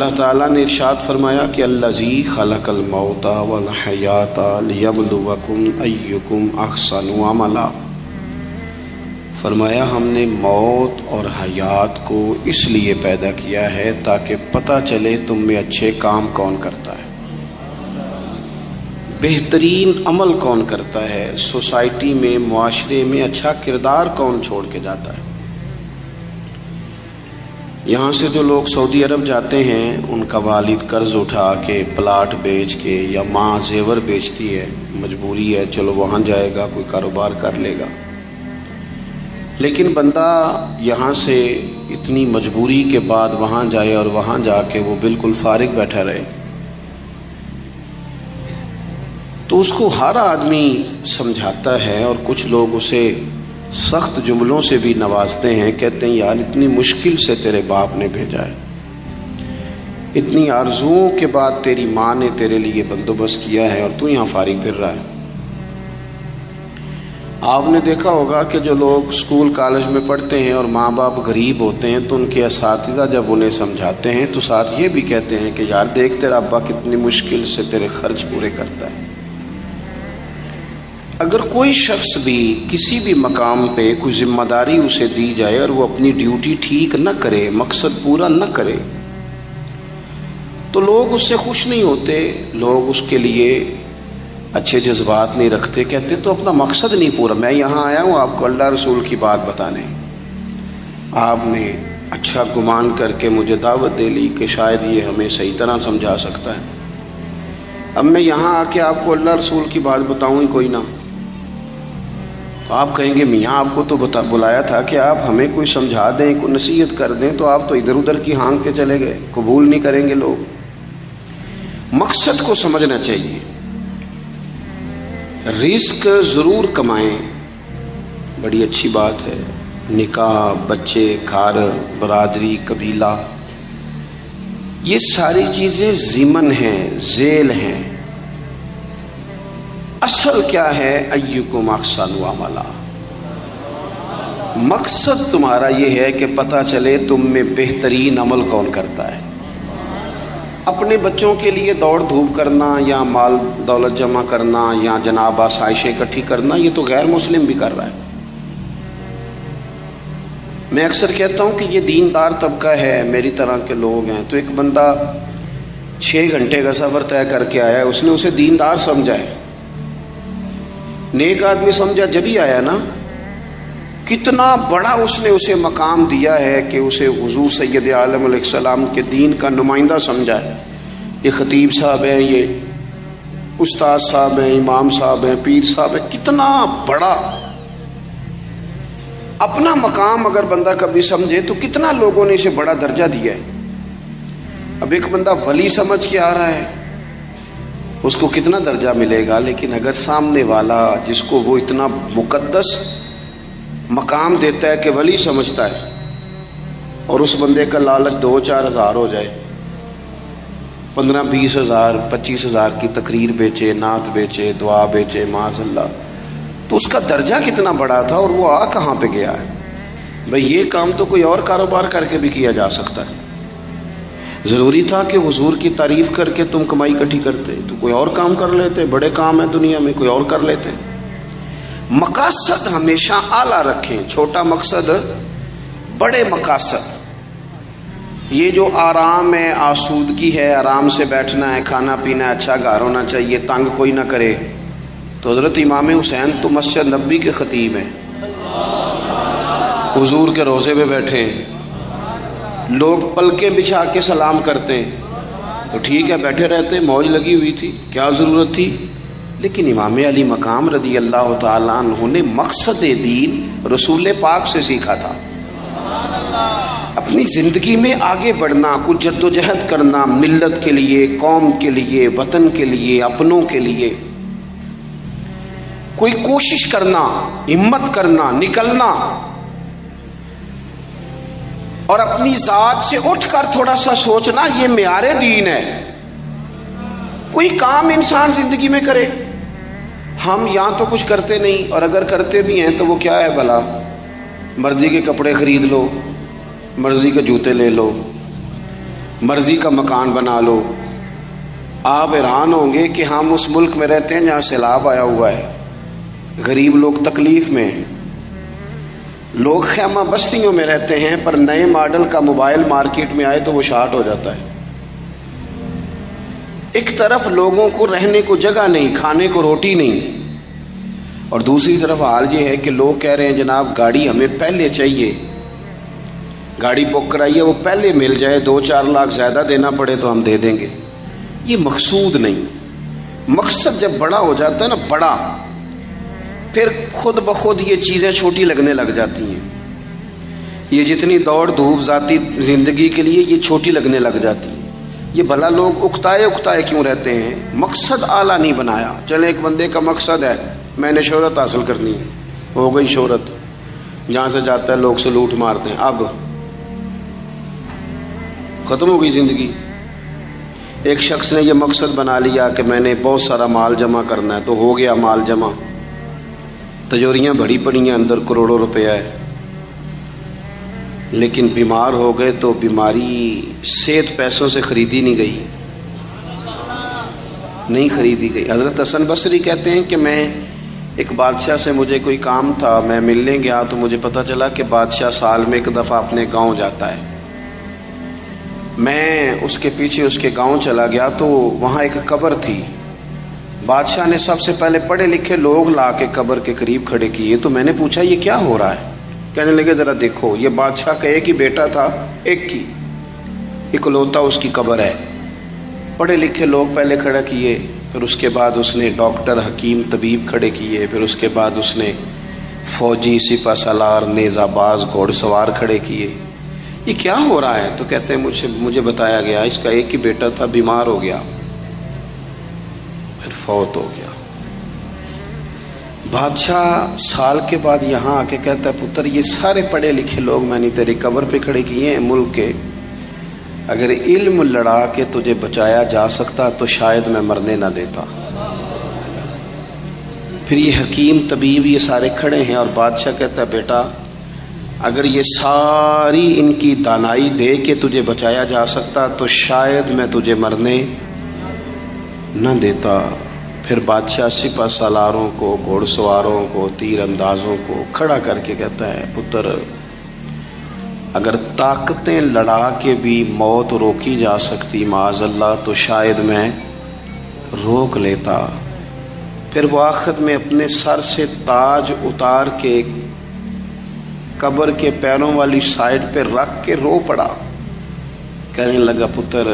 اللہ تعالیٰ نے ارشاد فرمایا کہ الذی خلق الموت والحیات لیبلوکم ایکم احسن عملا، فرمایا ہم نے موت اور حیات کو اس لیے پیدا کیا ہے تاکہ پتہ چلے تم میں اچھے کام کون کرتا ہے، بہترین عمل کون کرتا ہے، سوسائٹی میں معاشرے میں اچھا کردار کون چھوڑ کے جاتا ہے۔ یہاں سے جو لوگ سعودی عرب جاتے ہیں ان کا والد قرض اٹھا کے پلاٹ بیچ کے یا ماں زیور بیچتی ہے، مجبوری ہے، چلو وہاں جائے گا کوئی کاروبار کر لے گا، لیکن بندہ یہاں سے اتنی مجبوری کے بعد وہاں جائے اور وہاں جا کے وہ بالکل فارغ بیٹھا رہے، تو اس کو ہر آدمی سمجھاتا ہے اور کچھ لوگ اسے سخت جملوں سے بھی نوازتے ہیں، کہتے ہیں یار اتنی مشکل سے تیرے باپ نے بھیجا ہے، اتنی آرزوؤں کے بعد تیری ماں نے تیرے لیے بندوبست کیا ہے اور تو یہاں فارغ پھر رہا ہے۔ آپ نے دیکھا ہوگا کہ جو لوگ اسکول کالج میں پڑھتے ہیں اور ماں باپ غریب ہوتے ہیں تو ان کے اساتذہ جب انہیں سمجھاتے ہیں تو ساتھ یہ بھی کہتے ہیں کہ یار دیکھ تیرا ابا کتنی مشکل سے تیرے خرچ پورے کرتا ہے۔ اگر کوئی شخص بھی کسی بھی مقام پہ کوئی ذمہ داری اسے دی جائے اور وہ اپنی ڈیوٹی ٹھیک نہ کرے، مقصد پورا نہ کرے، تو لوگ اس سے خوش نہیں ہوتے، لوگ اس کے لیے اچھے جذبات نہیں رکھتے، کہتے تو اپنا مقصد نہیں پورا، میں یہاں آیا ہوں آپ کو اللہ رسول کی بات بتانے، آپ نے اچھا گمان کر کے مجھے دعوت دے لی کہ شاید یہ ہمیں صحیح طرح سمجھا سکتا ہے، اب میں یہاں آ کے آپ کو اللہ رسول کی بات بتاؤں ہی کوئی نہ، تو آپ کہیں گے میاں آپ کو تو بلایا تھا کہ آپ ہمیں کوئی سمجھا دیں، کوئی نصیحت کر دیں، تو آپ تو ادھر ادھر کی ہانک کے چلے گئے، قبول نہیں کریں گے لوگ۔ مقصد کو سمجھنا چاہیے، رزق ضرور کمائیں، بڑی اچھی بات ہے، نکاح، بچے، گھر، برادری، قبیلہ، یہ ساری چیزیں ضمن ہیں، ذیل ہیں، اصل کیا ہے؟ ایکم احسن عملا، مقصد تمہارا یہ ہے کہ پتہ چلے تم میں بہترین عمل کون کرتا ہے۔ اپنے بچوں کے لیے دوڑ دھوپ کرنا یا مال دولت جمع کرنا یا جناب آسائشیں اکٹھی کرنا، یہ تو غیر مسلم بھی کر رہا ہے۔ میں اکثر کہتا ہوں کہ یہ دیندار طبقہ ہے، میری طرح کے لوگ ہیں، تو ایک بندہ 6 گھنٹے کا سفر طے کر کے آیا ہے، اس نے اسے دیندار سمجھا ہے، نیک آدمی سمجھا جبھی آیا نا، کتنا بڑا اس نے اسے مقام دیا ہے کہ اسے حضور سید عالم علیہ السلام کے دین کا نمائندہ سمجھا ہے۔ یہ خطیب صاحب ہیں، یہ استاد صاحب ہیں، امام صاحب ہیں، پیر صاحب ہیں، کتنا بڑا اپنا مقام اگر بندہ کبھی سمجھے تو کتنا لوگوں نے اسے بڑا درجہ دیا ہے۔ اب ایک بندہ ولی سمجھ کے آ رہا ہے، اس کو کتنا درجہ ملے گا، لیکن اگر سامنے والا جس کو وہ اتنا مقدس مقام دیتا ہے کہ ولی سمجھتا ہے اور اس بندے کا لالچ 2-4 ہزار ہو جائے، 15-20 ہزار 25 ہزار کی تقریر بیچے، نعت بیچے، دعا بیچے، معاذ اللہ، تو اس کا درجہ کتنا بڑا تھا اور وہ آ کہاں پہ گیا ہے۔ بھئی یہ کام تو کوئی اور کاروبار کر کے بھی کیا جا سکتا ہے، ضروری تھا کہ حضور کی تعریف کر کے تم کمائی اکٹھی کرتے تو کوئی اور کام کر لیتے، بڑے کام ہیں دنیا میں کوئی اور کر لیتے۔ مقاصد ہمیشہ اعلیٰ رکھیں، چھوٹا مقصد، بڑے مقاصد۔ یہ جو آرام ہے، آسودگی ہے، آرام سے بیٹھنا ہے، کھانا پینا ہے، اچھا گھر ہونا چاہیے، تنگ کوئی نہ کرے، تو حضرت امام حسین تو مسجد نبوی کے خطیب ہیں، حضور کے روضے پہ بیٹھے ہیں، لوگ پلکیں بچھا کے سلام کرتے ہیں، تو ٹھیک ہے بیٹھے رہتے، موج لگی ہوئی تھی، کیا ضرورت تھی؟ لیکن امام علی مقام رضی اللہ تعالیٰ عنہ نے مقصد دین رسول پاک سے سیکھا تھا۔ اپنی زندگی میں آگے بڑھنا، کچھ جد و جہد کرنا، ملت کے لیے، قوم کے لیے، وطن کے لیے، اپنوں کے لیے کوئی کوشش کرنا، ہمت کرنا، نکلنا، اور اپنی ذات سے اٹھ کر تھوڑا سا سوچنا، یہ معیار دین ہے۔ کوئی کام انسان زندگی میں کرے، ہم یہاں تو کچھ کرتے نہیں، اور اگر کرتے بھی ہیں تو وہ کیا ہے بھلا، مرضی کے کپڑے خرید لو، مرضی کے جوتے لے لو، مرضی کا مکان بنا لو. آپ حیران ہوں گے کہ ہم اس ملک میں رہتے ہیں جہاں سیلاب آیا ہوا ہے، غریب لوگ تکلیف میں ہیں، لوگ خیمہ بستیوں میں رہتے ہیں، پر نئے ماڈل کا موبائل مارکیٹ میں آئے تو وہ شارٹ ہو جاتا ہے. ایک طرف لوگوں کو رہنے کو جگہ نہیں، کھانے کو روٹی نہیں، اور دوسری طرف حال یہ ہے کہ لوگ کہہ رہے ہیں جناب گاڑی ہمیں پہلے چاہیے، گاڑی بک کرائیے، وہ پہلے مل جائے، 2-4 لاکھ زیادہ دینا پڑے تو ہم دے دیں گے. یہ مقصود نہیں. مقصد جب بڑا ہو جاتا ہے نا، بڑا، پھر خود بخود یہ چیزیں چھوٹی لگنے لگ جاتی ہیں. یہ جتنی دوڑ دھوپ ذاتی زندگی کے لیے یہ چھوٹی لگنے لگ جاتی ہیں. یہ بھلا لوگ اکتائے کیوں رہتے ہیں؟ مقصد اعلیٰ نہیں بنایا. چلے ایک بندے کا مقصد ہے میں نے شہرت حاصل کرنی ہے، ہو گئی شہرت، جہاں سے جاتا ہے لوگ سلوٹ مارتے ہیں، اب ختم ہو گئی زندگی. ایک شخص نے یہ مقصد بنا لیا کہ میں نے بہت سارا مال جمع کرنا ہے، تو ہو گیا مال جمع، تجوریاں بھری پڑی ہیں، اندر کروڑوں روپیہ ہے، لیکن بیمار ہو گئے تو بیماری صحت پیسوں سے خریدی نہیں گئی، نہیں خریدی گئی. حضرت حسن بصری کہتے ہیں کہ میں ایک بادشاہ سے مجھے کوئی کام تھا، میں ملنے گیا تو مجھے پتہ چلا کہ بادشاہ سال میں ایک دفعہ اپنے گاؤں جاتا ہے. میں اس کے پیچھے اس کے گاؤں چلا گیا تو وہاں ایک قبر تھی. بادشاہ نے سب سے پہلے پڑھے لکھے لوگ لا کے قبر کے قریب کھڑے کیے. تو میں نے پوچھا یہ کیا ہو رہا ہے؟ کہنے لگے ذرا دیکھو، یہ بادشاہ کا ایک ہی بیٹا تھا، ایک ہی اکلوتا اس کی قبر ہے. پڑھے لکھے لوگ پہلے کھڑا کیے، پھر اس کے بعد اس نے ڈاکٹر حکیم طبیب کھڑے کیے، پھر اس کے بعد اس نے فوجی سپہ سالار نیزہ باز گھوڑ سوار کھڑے کیے. یہ کیا ہو رہا ہے؟ تو کہتے ہیں مجھے بتایا گیا اس کا ایک ہی بیٹا تھا، بیمار ہو گیا، پھر فوت ہو گیا. بادشاہ سال کے بعد یہاں آ کے کہتا ہے پتر یہ سارے پڑھے لکھے لوگ میں نے تیری قبر پہ کھڑے کیے ہیں ملک کے، اگر علم لڑا کے تجھے بچایا جا سکتا تو شاید میں مرنے نہ دیتا. پھر یہ حکیم طبیب یہ سارے کھڑے ہیں اور بادشاہ کہتا ہے بیٹا اگر یہ ساری ان کی دانائی دے کے تجھے بچایا جا سکتا تو شاید میں تجھے مرنے نہ دیتا. پھر بادشاہ سپہ سالاروں کو، گھوڑ سواروں کو، تیر اندازوں کو کھڑا کر کے کہتا ہے پتر اگر طاقتیں لڑا کے بھی موت روکی جا سکتی معاذ اللہ تو شاید میں روک لیتا. پھر وہ آخر میں اپنے سر سے تاج اتار کے قبر کے پیروں والی سائڈ پہ رکھ کے رو پڑا. کہنے لگا پتر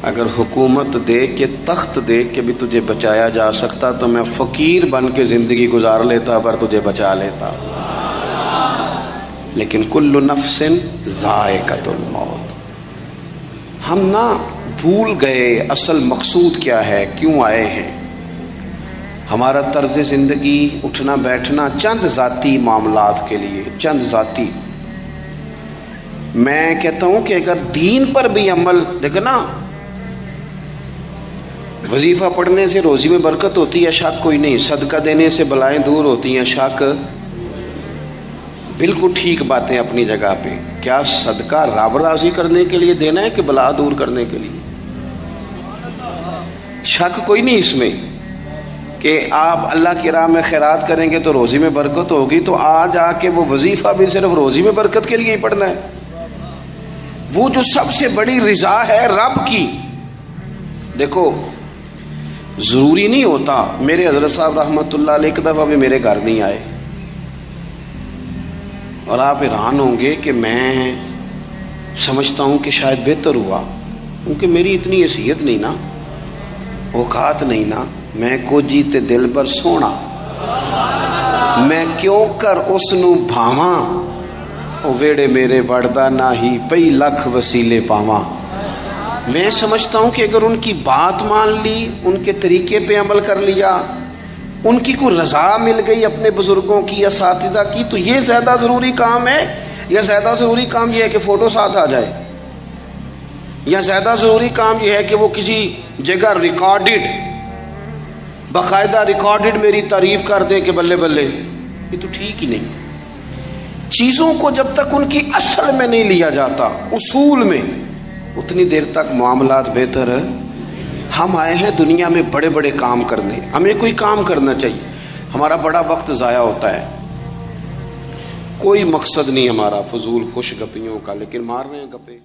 اگر حکومت دے کے تخت دے کے بھی تجھے بچایا جا سکتا تو میں فقیر بن کے زندگی گزار لیتا پر تجھے بچا لیتا. لیکن کل نفس ذائقۃ الموت. ہم نہ بھول گئے اصل مقصود کیا ہے، کیوں آئے ہیں. ہمارا طرز زندگی اٹھنا بیٹھنا چند ذاتی معاملات کے لیے، چند ذاتی. میں کہتا ہوں کہ اگر دین پر بھی عمل، دیکھو نا وظیفہ پڑھنے سے روزی میں برکت ہوتی ہے، شک کوئی نہیں. صدقہ دینے سے بلائیں دور ہوتی ہیں، شک بالکل ٹھیک باتیں اپنی جگہ پہ. کیا صدقہ رب راضی کرنے کے لیے دینا ہے کہ بلا دور کرنے کے لیے؟ شک کوئی نہیں اس میں کہ آپ اللہ کی راہ میں خیرات کریں گے تو روزی میں برکت ہوگی. تو آج آ کے وہ وظیفہ بھی صرف روزی میں برکت کے لیے ہی پڑھنا ہے. وہ جو سب سے بڑی رضا ہے رب کی. دیکھو ضروری نہیں ہوتا. میرے حضرت صاحب رحمۃ اللہ علیہ ایک دفعہ بھی میرے گھر نہیں آئے اور آپ حیران ہوں گے کہ میں سمجھتا ہوں کہ شاید بہتر ہوا، کیونکہ میری اتنی حیثیت نہیں نا، اوقات نہیں نا. میں کو جیتے دل بر سونا، میں کیوں کر اس نو بھاواں، او ویڑے میرے وڑدا نہ ہی پئی لکھ وسیلے پاواں. میں سمجھتا ہوں کہ اگر ان کی بات مان لی، ان کے طریقے پہ عمل کر لیا، ان کی کوئی رضا مل گئی اپنے بزرگوں کی، اساتذہ کی، تو یہ زیادہ ضروری کام ہے. یا زیادہ ضروری کام یہ ہے کہ فوٹو ساتھ آ جائے، یا زیادہ ضروری کام یہ ہے کہ وہ کسی جگہ ریکارڈڈ، باقاعدہ ریکارڈڈ میری تعریف کر دیں کہ بلے بلے. یہ تو ٹھیک ہی نہیں. چیزوں کو جب تک ان کی اصل میں نہیں لیا جاتا، اصول میں، اتنی دیر تک معاملات بہتر ہے. ہم آئے ہیں دنیا میں بڑے بڑے کام کرنے، ہمیں کوئی کام کرنا چاہیے. ہمارا بڑا وقت ضائع ہوتا ہے، کوئی مقصد نہیں ہمارا فضول خوش گپیوں کا، لیکن مار رہے ہیں گپے.